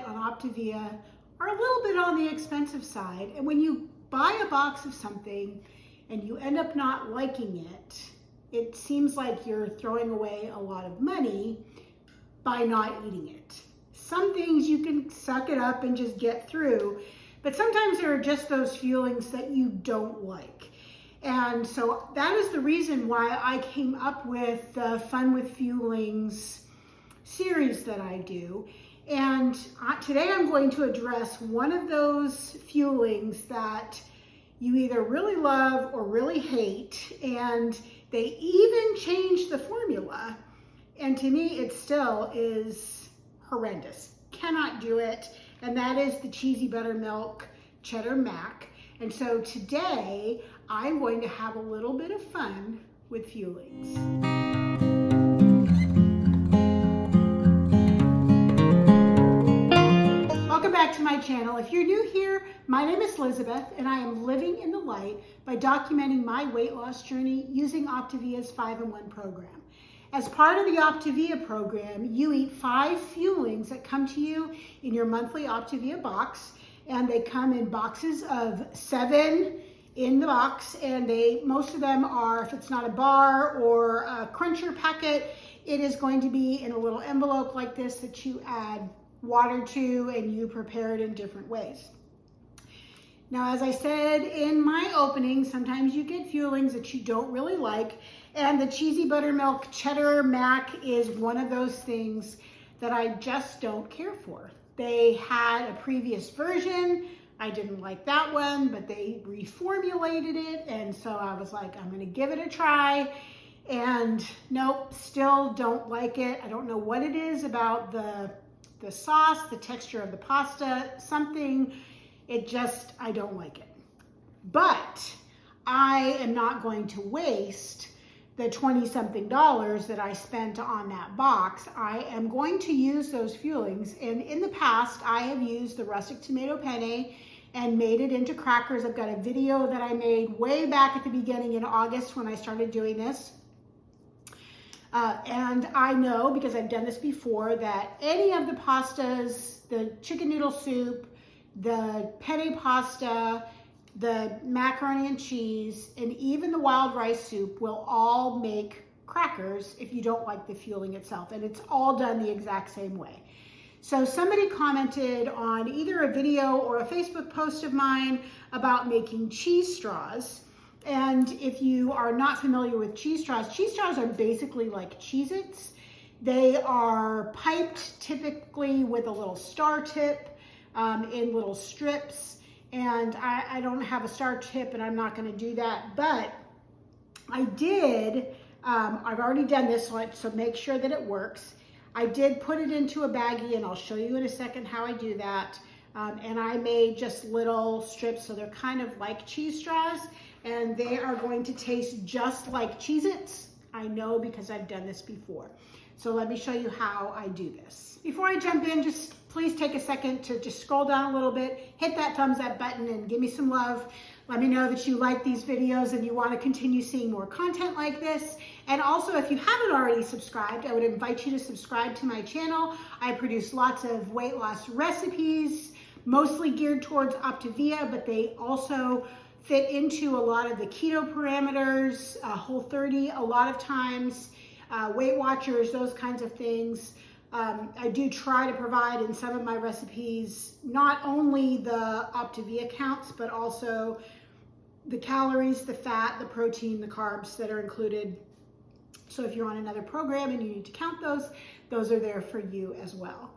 get on Optavia are a little bit on the expensive side. And when you buy a box of something and you end up not liking it, it seems like you're throwing away a lot of money by not eating it. Some things you can suck it up and just get through, but sometimes there are just those Fuelings that you don't like. And so that is the reason why I came up with the Fun with Fuelings series that I do. And today I'm going to address one of those Fuelings that you either really love or really hate, and they even changed the formula. And to me, it still is horrendous. Cannot do it. And that is the cheesy Buttermilk Cheddar Mac. And so today I'm going to have a little bit of fun with Fuelings. Welcome back to my channel. If you're new here, my name is Lizabeth, and I am living in the light by documenting my weight loss journey using Optavia's 5-in-1 program. As part of the Optavia program, you eat 5 Fuelings that come to you in your monthly Optavia box, and they come in boxes of 7 in the box, and most of them are, if it's not a bar or a cruncher packet, it is going to be in a little envelope like this that you add water to and you prepare it in different ways. Now, as I said in my opening, sometimes you get Fuelings that you don't really like, and the cheesy Buttermilk Cheddar Mac is one of those things that I just don't care for. They had a previous version. I didn't like that one, but they reformulated it, and so I was like, I'm gonna give it a try, and nope, still don't like it. I don't know what it is about the sauce, the texture of the pasta, something, I don't like it. But I am not going to waste the 20-something dollars that I spent on that box. I am going to use those Fuelings, and in the past I have used the rustic tomato penne and made it into crackers. I've got a video that I made way back at the beginning in August when I started doing this. And I know, because I've done this before, that any of the pastas, the chicken noodle soup, the penne pasta, the macaroni and cheese, and even the wild rice soup will all make crackers if you don't like the Fueling itself. And it's all done the exact same way. So somebody commented on either a video or a Facebook post of mine about making cheese straws. And if you are not familiar with cheese straws are basically like Cheez-Its. They are piped typically with a little star tip in little strips. And I don't have a star tip, and I'm not going to do that. But I did, I've already done this, so make sure that it works. I did put it into a baggie, and I'll show you in a second how I do that. And I made just little strips, so they're kind of like cheese straws, and they are going to taste just like Cheez-Its. I know, because I've done this before. So let me show you how I do this. Before I jump in, just please take a second to just scroll down a little bit, hit that thumbs up button and give me some love. Let me know that you like these videos and you want to continue seeing more content like this. And also, if you haven't already subscribed, I would invite you to subscribe to my channel. I produce lots of weight loss recipes, mostly geared towards Optavia, but they also fit into a lot of the keto parameters, Whole30 a lot of times, Weight Watchers, those kinds of things. I do try to provide in some of my recipes not only the Optavia counts, but also the calories, the fat, the protein, the carbs that are included. So if you're on another program and you need to count those are there for you as well.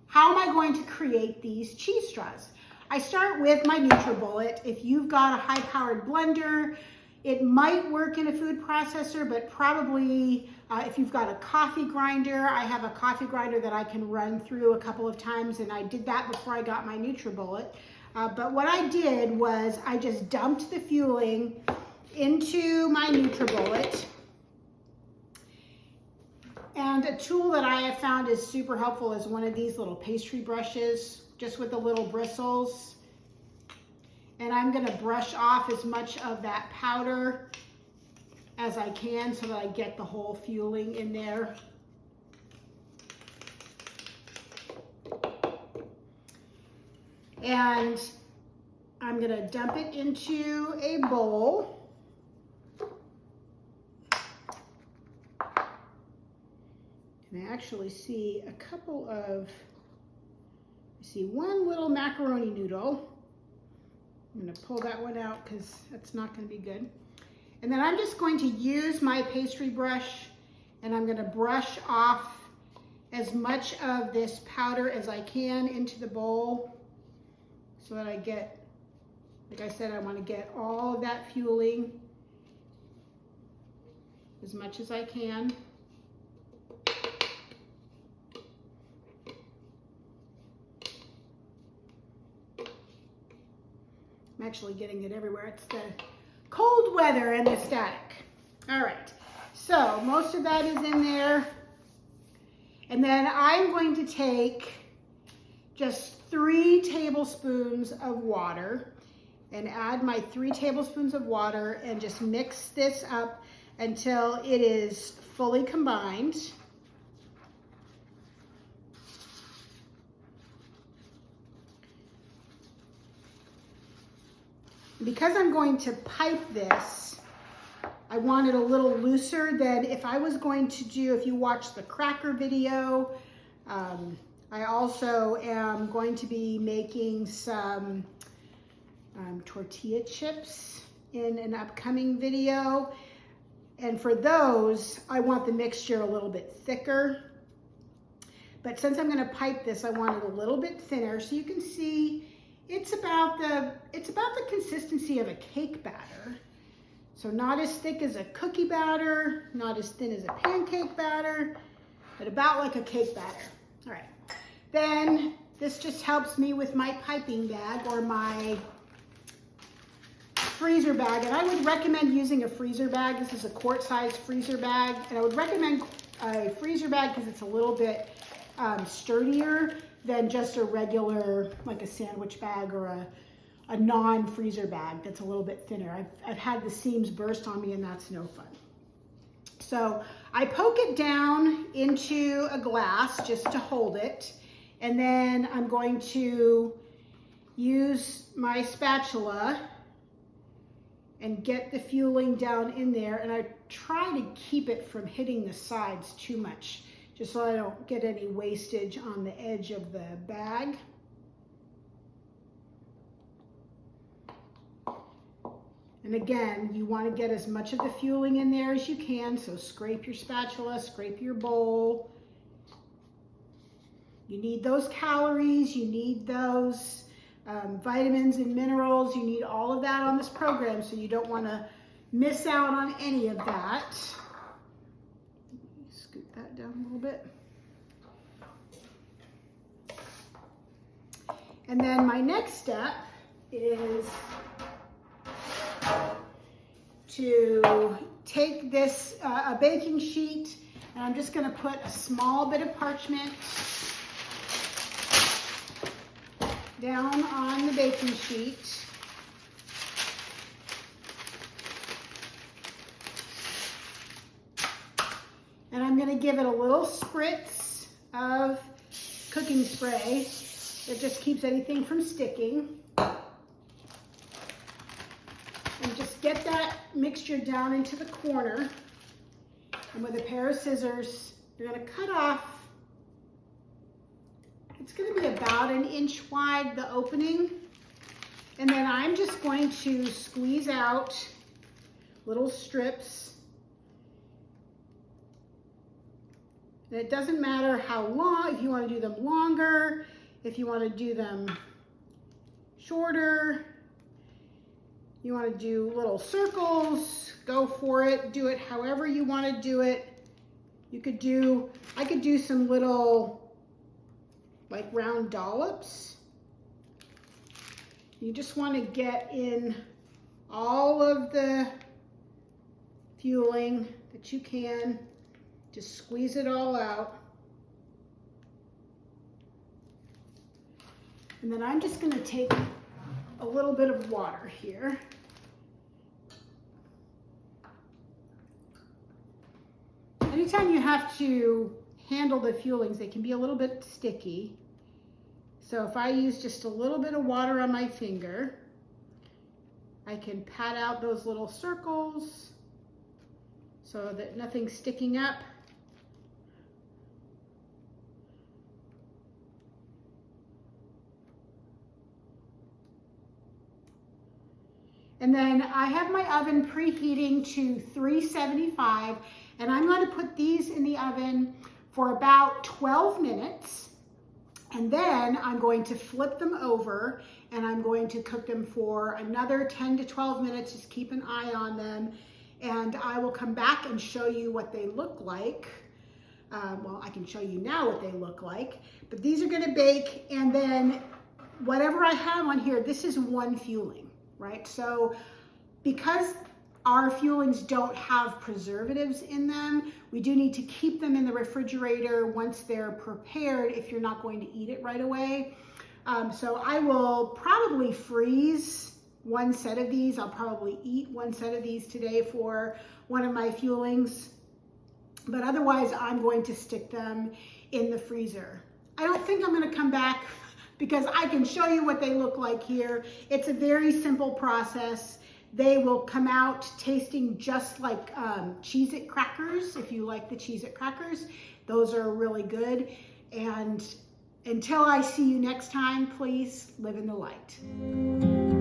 How am I going to create these cheese straws? I start with my NutriBullet. If you've got a high-powered blender, it might work in a food processor, but probably if you've got a coffee grinder, I have a coffee grinder that I can run through a couple of times, and I did that before I got my NutriBullet. But what I did was I just dumped the Fueling into my NutriBullet. And a tool that I have found is super helpful is one of these little pastry brushes, just with the little bristles. And I'm gonna brush off as much of that powder as I can so that I get the whole Fueling in there. And I'm gonna dump it into a bowl. And I actually see a couple of, I see one little macaroni noodle. I'm gonna pull that one out because that's not gonna be good. And then I'm just going to use my pastry brush and I'm gonna brush off as much of this powder as I can into the bowl so that I get, like I said, I wanna get all of that fueling as much as I can. I'm actually getting it everywhere. It's the cold weather and the static. All right, so most of that is in there. And then I'm going to take just 3 tablespoons of water and add my 3 tablespoons of water and just mix this up until it is fully combined. Because I'm going to pipe this, I want it a little looser than if I was going to do, if you watch the cracker video, I also am going to be making some tortilla chips in an upcoming video. And for those, I want the mixture a little bit thicker. But since I'm gonna pipe this, I want it a little bit thinner so you can see it's about the consistency of a cake batter. So not as thick as a cookie batter, not as thin as a pancake batter, but about like a cake batter. All right. Then this just helps me with my piping bag or my freezer bag. And I would recommend using a freezer bag. This is a quart-sized freezer bag. And I would recommend a freezer bag because it's a little bit sturdier than just a regular, like a sandwich bag or a non-freezer bag that's a little bit thinner. I've had the seams burst on me and that's no fun. So I poke it down into a glass just to hold it. And then I'm going to use my spatula and get the fueling down in there. And I try to keep it from hitting the sides too much, just so I don't get any wastage on the edge of the bag. And again, you want to get as much of the fueling in there as you can, so scrape your spatula, scrape your bowl. You need those calories, you need those vitamins and minerals, you need all of that on this program, so you don't want to miss out on any of that. Scoop that down a little bit. And then my next step is to take this, a baking sheet, and I'm just going to put a small bit of parchment down on the baking sheet. And I'm going to give it a little spritz of cooking spray that just keeps anything from sticking. And just get that mixture down into the corner. And with a pair of scissors, you're going to cut off. It's going to be about 1 inch wide, the opening. And then I'm just going to squeeze out little strips. And it doesn't matter how long, if you want to do them longer, if you want to do them shorter, you want to do little circles, go for it. Do it however you want to do it. You could do, I could do some little like round dollops. You just want to get in all of the fueling that you can. Just squeeze it all out. And then I'm just going to take a little bit of water here. Anytime you have to handle the fuelings, they can be a little bit sticky. So if I use just a little bit of water on my finger, I can pat out those little circles so that nothing's sticking up. And then I have my oven preheating to 375, and I'm going to put these in the oven for about 12 minutes. And then I'm going to flip them over and I'm going to cook them for another 10 to 12 minutes. Just keep an eye on them. And I will come back and show you what they look like. Well, I can show you now what they look like, but these are going to bake. And then whatever I have on here, this is one fueling, right? So because our fuelings don't have preservatives in them, we do need to keep them in the refrigerator once they're prepared if you're not going to eat it right away. So I will probably freeze one set of these. I'll probably eat one set of these today for one of my fuelings, but otherwise I'm going to stick them in the freezer. I don't think I'm going to come back because I can show you what they look like here. It's a very simple process. They will come out tasting just like Cheez-It crackers. If you like the Cheez-It crackers, those are really good. And until I see you next time, please live in the light.